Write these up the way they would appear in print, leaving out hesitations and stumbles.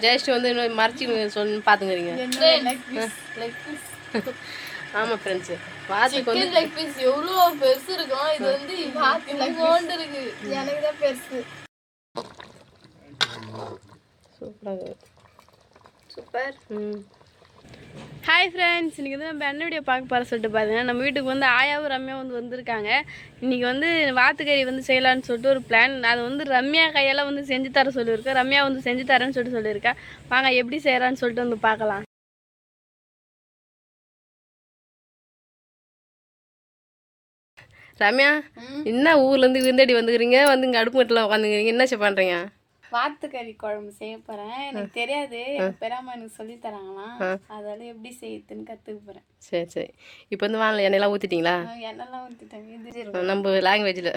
ஜெயஸ்ரீ வந்து இன்னும் மறைச்சி சொல்லி பார்த்துக்கிறீங்க. ஆமாம் ஃப்ரெண்ட்ஸு வாத்துக்கு வந்து லெக் பீஸ் எவ்வளோ பெருசு இருக்கும். இது வந்து இருக்கு, எனக்கு தான் பெருசு. சூப்பராக சூப்பர். ஹாய் ஃப்ரெண்ட்ஸ், இன்றைக்கி வந்து நம்ம என்ன வீடியோ பார்க்க போகிற சொல்லிட்டு பார்த்தீங்கன்னா, நம்ம வீட்டுக்கு வந்து ஆயாவும் ரம்யாவும் வந்து வந்திருக்காங்க. இன்றைக்கி வந்து வாத்துக்கறி வந்து செய்யலான்னு சொல்லிட்டு ஒரு பிளான். அது வந்து ரம்யா கையெல்லாம் வந்து செஞ்சு தர சொல்லியிருக்கேன். ரம்யா வந்து செஞ்சு தரேன்னு சொல்லியிருக்கேன். வாங்க எப்படி செய்கிறான்னு சொல்லிட்டு வந்து பார்க்கலாம். ரம்யா, என்ன ஊர்லேருந்து விருந்தாடி வந்துக்கிறீங்க, வந்து இங்கே அடுப்பு கட்டில் உட்காந்துக்கிறீங்க, என்ன பண்ணுறீங்க? வாத்துக்கறி குழம்பு செய்ய போகிறேன். எனக்கு தெரியாது, பெரியம்மா எனக்கு சொல்லி தராங்களாம். அதால எப்படி செய்யுதுன்னு கற்றுக்க போகிறேன். சரி சரி. இப்போ வந்து வாங்கல எண்ணெயெல்லாம் ஊற்றிட்டீங்களா? எண்ணெய்லாம் ஊற்றிட்டாங்க. நம்ம லாங்குவேஜில்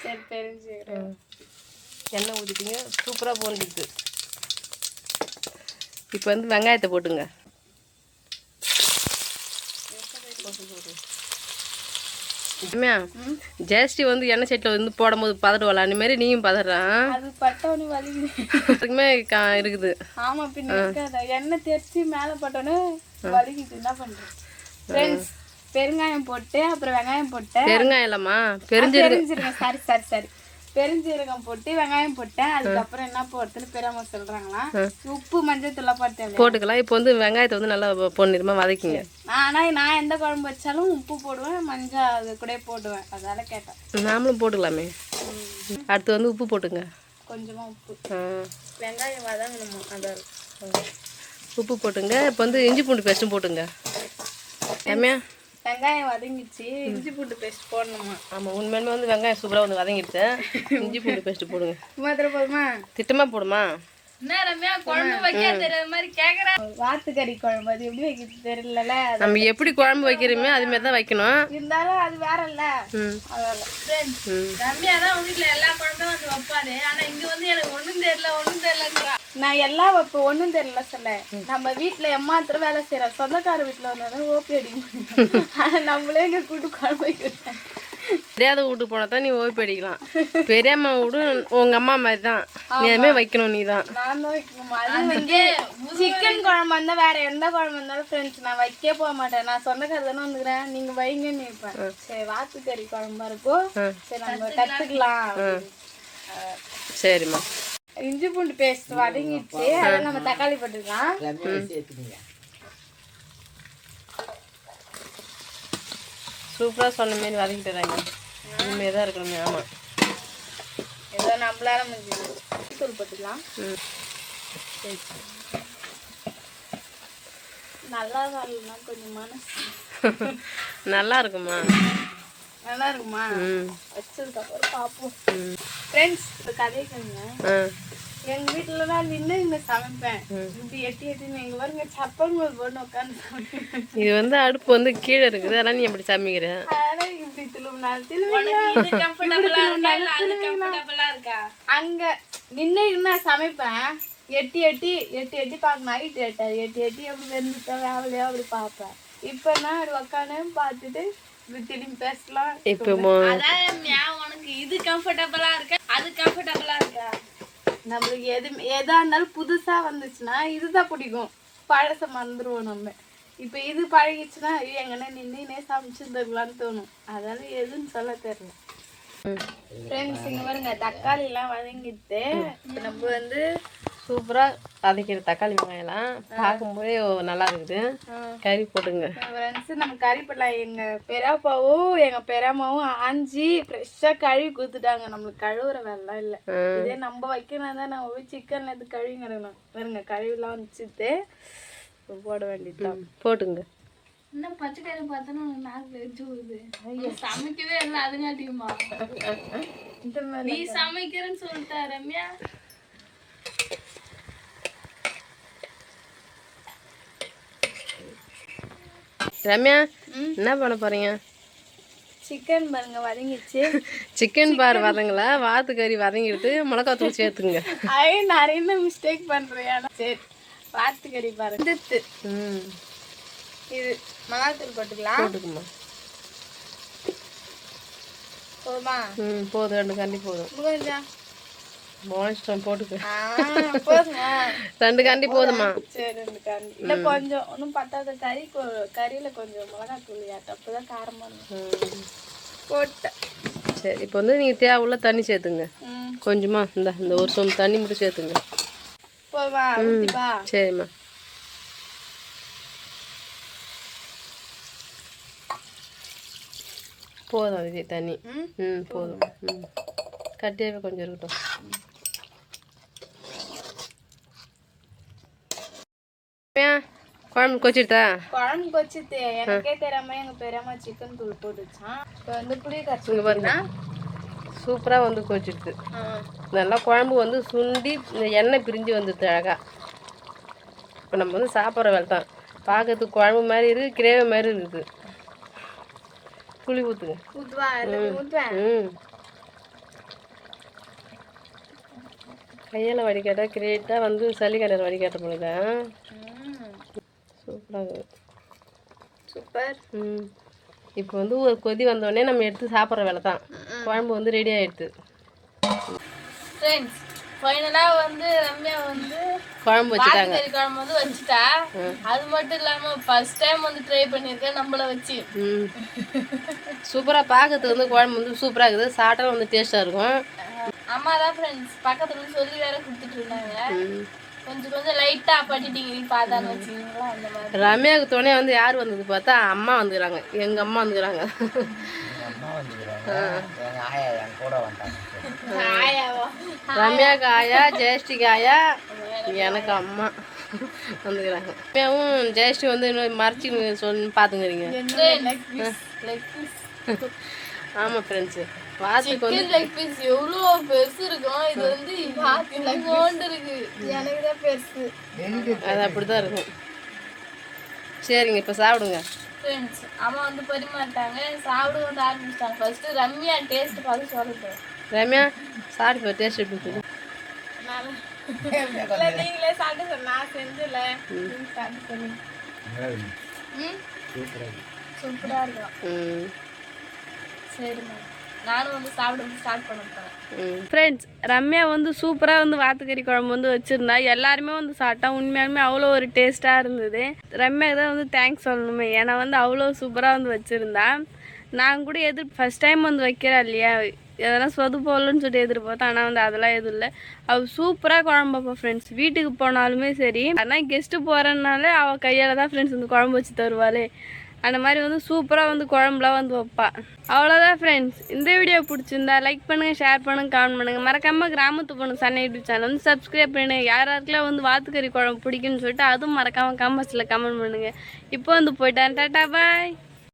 சரி தெரிஞ்சுக்கிறேன். எண்ணெய் ஊற்றிட்டீங்க, சூப்பராக போட்டுது. இப்போ வந்து வெங்காயத்தை போட்டுங்க. ரம்யா, ஜெயஸ்ரீ வந்து எண்ணெய் சட்டியில் வந்து போடும்போது பதடுவாள், அந்த மாதிரி நீயும் பதறான். அது பட்டவனு வலிக்குது இருக்குது. ஆமா, பின்ன இருக்காத எண்ணெய் தேய்ச்சி மேலே பட்டோன்னு வலிக்குது. என்ன பண்றது ஃப்ரெண்ட்ஸ்? பெருங்காயம் போட்டு அப்புறம் வெங்காயம் போட்டேன். பெருங்காயம் இல்லம்மா, பெருஞ்சீரகம். சரி சரி சரி, பெருஞ்சீரகம் போட்டு வெங்காயம் போட்டேன். அதுக்கப்புறம் என்ன போடுறதுன்னு பெரியம்மா சொல்றாங்களா. உப்பு மஞ்சள் தூள் போட்டுக்கலாம். இப்போ வந்து வெங்காயத்தை வந்து நல்லா பொன்னிறமா வதக்கிங்க. ஆனா நான் எந்த குழம்பு வச்சாலும் உப்பு போடுவேன், மஞ்சள் அது கூட போடுவேன். அதால கேட்டேன். நாமளும் போட்டுக்கலாமே. அடுத்து வந்து உப்பு போட்டுங்க, கொஞ்சமா உப்பு. வெங்காயம் வதங்கணுமா, அதான் உப்பு போட்டுங்க. இப்போ வந்து இஞ்சி பூண்டு பேஸ்ட்டும் போட்டுங்க. ரம்யா, வெங்காயம் வதங்கிச்சு, இஞ்சி பூண்டு பேஸ்ட் போடணுமா? ஆமாம், உண்மையுமே வந்து வெங்காயம் சூப்பராக வந்து வதங்கிடுச்சு. இஞ்சி பூண்டு பேஸ்ட்டு போடுங்க. மாத்திர போதுமா? திட்டமாக போடுமா? என்ன ரம்யா, குழம்பு வைக்க தெரியாத மாதிரி கேட்குறேன். வாத்துக்கறி குழம்பு அது எப்படி வைக்கிறது தெரியல. நம்ம எப்படி குழம்பு வைக்கிறோமே அது மாதிரி தான் வைக்கணும். இருந்தாலும் அது வேற இல்ல. ரம்யா தான் வீட்டில் எல்லா குழம்பும் வந்து வைப்பாரு. ஆனா இங்க வந்து எனக்கு ஒன்றும் தெரியல. நான் எல்லாம் வைப்பேன், ஒன்றும் தெரியல சொல்ல. நம்ம வீட்டில் எம்மாத்திரம் வேலை செய்யறோம். சொந்தக்கார வீட்டில் வந்தாலும் ஓப்பி அடிக்கணும். ஆனா நம்மளே இங்க கூட்டு குழம்பு வைக்கிறேன். தெரியாத வீட்டுக்கு போனா தான் நீ ஓய்வு அடிக்கலாம். பெரியம்மா வீடு உங்க அம்மா மாதிரி தான், நீ அதுமே வைக்கணும். நீ தான் நான் தான் வைக்கணுமா? அது வந்து சிக்கன் குழம்பு வந்தா வேற எந்த குழம்பு இருந்தாலும் ஃப்ரெண்ட்ஸ் நான் வைக்க போக மாட்டேன். நான் சொந்தக்கார தானே வந்துக்கிறேன், நீங்க வைங்கன்னு வைப்பேன். சரி, வாத்துக்கறி குழம்பா இருக்கும், சரி நம்ம கத்துக்கலாம். சரிம்மா. இஞ்சி பூண்டு பேஸ்ட் வதங்கிடுச்சு, அதை நம்ம தக்காளி போட்டுக்கலாம். சூப்பராக சொன்ன மாரி வதக்கிட்டு வராங்க. இனிமே தான் இருக்கணுமே. ஆமாம், ஏதோ நம்மளால முடிஞ்சு தூள் போட்டுக்கலாம். நல்லா வரலன்னா கொஞ்சம் மனசு நல்லா இருக்குமா? நல்லா இருக்குமா? வச்சதுக்கப்புறம் பார்ப்போம். ஃப்ரெண்ட்ஸ், இப்போ கதையை கேளுங்க. எங்க வீட்டுல தான் நின்று இங்க சமைப்பேன். இப்படி எட்டி எங்க பாருங்க சப்பங்கள் போட்டு உட்காந்து. இது வந்து அடுப்பு வந்து கீழே இருக்குது, அதெல்லாம் நீ எப்படி சமைக்கிற? இப்படி அங்க நின்று சமைப்பேன். எட்டி எட்டி பார்க்க நைட் எட்டி எப்படி வெந்துட்டா வேலையோ அப்படி பார்ப்பேன். இப்ப என்ன உட்காந்து பார்த்துட்டு திரும்பி பேசலாம். இப்போ உனக்கு இது கம்ஃபர்டபுளா இருக்கா, அது கம்ஃபர்டபுளா இருக்கா? நம்மளுக்கு எதா இருந்தாலும் புதுசா வந்துச்சுன்னா இதுதான் பிடிக்கும். பழச மறந்துடுவோம் நம்ம. இப்ப இது பழகிச்சுன்னா எங்கன்னா நின்று சமைச்சிருந்துருக்கலான்னு தோணும். அதால எதுன்னு சொல்ல தெரியல. ஃப்ரெண்ட்ஸ், இங்க பாருங்க தக்காளி எல்லாம் வதங்கிட்டு நம்ம வந்து சூப்பராக வதக்கிற தக்காளி வெங்காயம்லாம் பார்க்கும்போதே நல்லா இருக்குது. கறி போட்டுங்க ஃப்ரெண்ட்ஸ். நம்ம கறி போடலாம். எங்க பெரியப்பாவும் எங்க பெரியம்மாவும் ஆஞ்சி ஃப்ரெஷ்ஷா கழுவி கொடுத்துட்டாங்க. நம்மளுக்கு கழுவுற வேலைலாம் இல்லை. இதே நம்ம வைக்கணும் தான் நம்ம போய் சிக்கன்ல இருந்து கழுவி கிடக்கணும். பாருங்க கழுவிலாம் வந்துச்சுட்டு போட வேண்டியதுதான். போட்டுங்க. இன்னும் பச்சைக்கறி பார்த்தோன்னா நாக்கு வெச்சு வருது. சமைக்கவே இல்லை, அதுங்காட்டியுமா நீ சமைக்கிறேன்னு சொல்லிட்டா ரம்யா? ரம்யா, என்ன பண்ண போறீங்க? சிக்கன் பாருங்க வதங்கிடுச்சு. சிக்கன் பார் வதங்களா, வாத்துக்கறி வதங்கிடுது, மிளகாய் தூள் சேர்த்துங்க. நிறைய மிஸ்டேக் பண்றேன். சரி, வாத்துக்கறி பாருங்க. இது மிளகாத்தூள் போட்டுக்கலாம். போட்டுக்குமா? போதுமா? போதும், 2 கண்டி போதும். மோனிஷ்டம் போட்டுக்க. போதுங்க. 2 கரண்டி போதுமா? சரி 2 கரண்டி. இல்ல கொஞ்சம் ஒன்றும் பத்தாத கறியில கொஞ்சம் மிளகாத்தூள் அப்பதான் காரமா இருக்கும். போட்டேன். சரி இப்போ வந்து நீங்கள் தேவையுள்ள தண்ணி சேர்த்துங்க. கொஞ்சமா இந்த ஒரு சொம்பு தண்ணி மட்டும் சேர்த்துங்க. போவா ஊத்திப்பா. சரிம்மா. போதும் விஜய் தண்ணி. போதும். கட்டியாவே கொஞ்சம் இருக்கட்டும். குழம்பு கொச்சிட்டா? குழம்பு கொச்சிட்டு எனக்கே தெரியாம எங்க பெரியம்மா சிக்கன் தூள் போட்டுச்சான். இப்போ வந்து புளி கரைச்சி பாருங்க. சூப்பராக வந்து கொச்சிடுது. நல்லா குழம்பு வந்து சுண்டி இந்த எண்ணெய் பிரிஞ்சு வந்துடுது அழகா. இப்போ நம்ம வந்து சாப்பிட்ற வேலை தான். பார்க்கறதுக்கு குழம்பு மாதிரி இருக்குது, கிரேவி மாதிரி இருக்குது. புளி ஊற்றுங்க. கையால் வடிகட்டால் கிரேட்டாக வந்து சளிக்கடையில் வடிகட்ட போல. சூப்பராக சூப்பர். இப்போ வந்து ஒரு கொதி வந்தோடனே நம்ம எடுத்து சாப்பிட்ற வேலை தான். குழம்பு வந்து ரெடி ஆகிடுது. ஃப்ரெண்ட்ஸ் ஃபைனலா வந்து ரம்யா வந்து குழம்பு வச்சுட்டாங்க. குழம்பு வந்து வச்சுட்டா. அது மட்டும் இல்லாம ஃபர்ஸ்ட் டைம் வந்து ட்ரை பண்ணியிருக்கேன் நம்மள வச்சு. சூப்பராக பார்க்கறதுக்கு வந்து குழம்பு வந்து சூப்பராக இருக்குது. சாப்பிட்டாலும் வந்து டேஸ்ட்டாக இருக்கும். அம்மா தான் ஃப்ரெண்ட்ஸ் பக்கத்துல சொல்லி வேற கொடுத்துட்டு இருந்தாங்க. கொஞ்சம் லைட்டா பட்டிட்டீங்க பார்த்தான்னு வச்சுக்கீங்களா அந்த மாதிரி. ரம்யாவுக்கு துணை வந்து யார் வந்தது பார்த்தா அம்மா வந்துக்கிறாங்க. எங்க அம்மா வந்துக்கிறாங்க. ரம்யாவுக்கு ஆயா, ஜெயஸ்டிக்கு ஆயா, எனக்கு அம்மா வந்துக்கிறாங்க. ரம்யாவும் ஜெயஸ்டி வந்து இன்னும் மறைச்சி சொல்லி பார்த்துக்கிறீங்க. ஆமா ஃப்ரெண்ட்ஸு வாத்துக்கு வந்து லெக் பீஸ் எவ்வளோ பெருசு இருக்கும். இது வந்து இருக்கு. எனக்கு தான் பெருசு. அது அப்படிதான் இருக்கும். சரிங்க இப்போ சாப்பிடுங்க. ஃப்ரெண்ட்ஸ் அம்மா வந்து பரிமாறிட்டாங்க. சாப்பிட வந்து ஆரம்பிச்சிட்டாங்க. ஃபர்ஸ்ட் ரம்யா டேஸ்ட் பார்த்து சொல்லிட்டேன். ரம்யா சாப்பிட்டு டேஸ்ட் எப்படி இருக்குது? நீங்களே சாப்பிட்டு நான் செஞ்சல சூப்பரா இருக்கும். சரிம்மா நானும் வந்து சாப்பிட ஸ்டார்ட் பண்ண போகிறேன். ஃப்ரெண்ட்ஸ் ரம்யா வந்து சூப்பராக வந்து வாத்துக்கறி குழம்பு வந்து வச்சுருந்தா. எல்லாருமே வந்து சாப்பிட்டா உண்மையாலுமே அவ்வளோ ஒரு டேஸ்ட்டாக இருந்தது. ரம்யாவுக்கு தான் வந்து தேங்க்ஸ் சொல்லணுமே. ஏன்னா வந்து அவ்வளோ சூப்பராக வந்து வச்சுருந்தா. நான் கூட ஃபஸ்ட் டைம் வந்து வைக்கிறா இல்லையா, எதனா சொது போகலன்னு சொல்லிட்டு எதிர்பார்த்தேன். ஆனால் வந்து அதெல்லாம் எதுவும் இல்லை. அவள் சூப்பராக குழம்பு வைப்பா ஃப்ரெண்ட்ஸ். வீட்டுக்கு போனாலுமே சரி, ஆனால் கெஸ்ட்டு போகிறனாலே அவள் கையால் தான் ஃப்ரெண்ட்ஸ் வந்து குழம்பு வச்சு தருவாளே. அந்த மாதிரி வந்து சூப்பராக வந்து குழம்புலாம் வந்து வைப்பா. அவ்வளோதான் ஃப்ரெண்ட்ஸ். இந்த வீடியோ பிடிச்சிருந்தா லைக் பண்ணுங்கள், ஷேர் பண்ணுங்கள், கமெண்ட் பண்ணுங்கள். மறக்காமல் கிராமத்து பொண்ணு சன்னை யூடியூப் சேனல் வந்து சப்ஸ்கிரைப் பண்ணுங்கள். யாருக்கெல்லாம் வந்து வாத்துக்கறி குழம்பு பிடிக்குன்னு சொல்லிட்டு அதுவும் மறக்காமல் கமெண்ட்ஸில் கமெண்ட் பண்ணுங்கள். இப்போ வந்து போயிட்டேன். டாட்டா பாய்.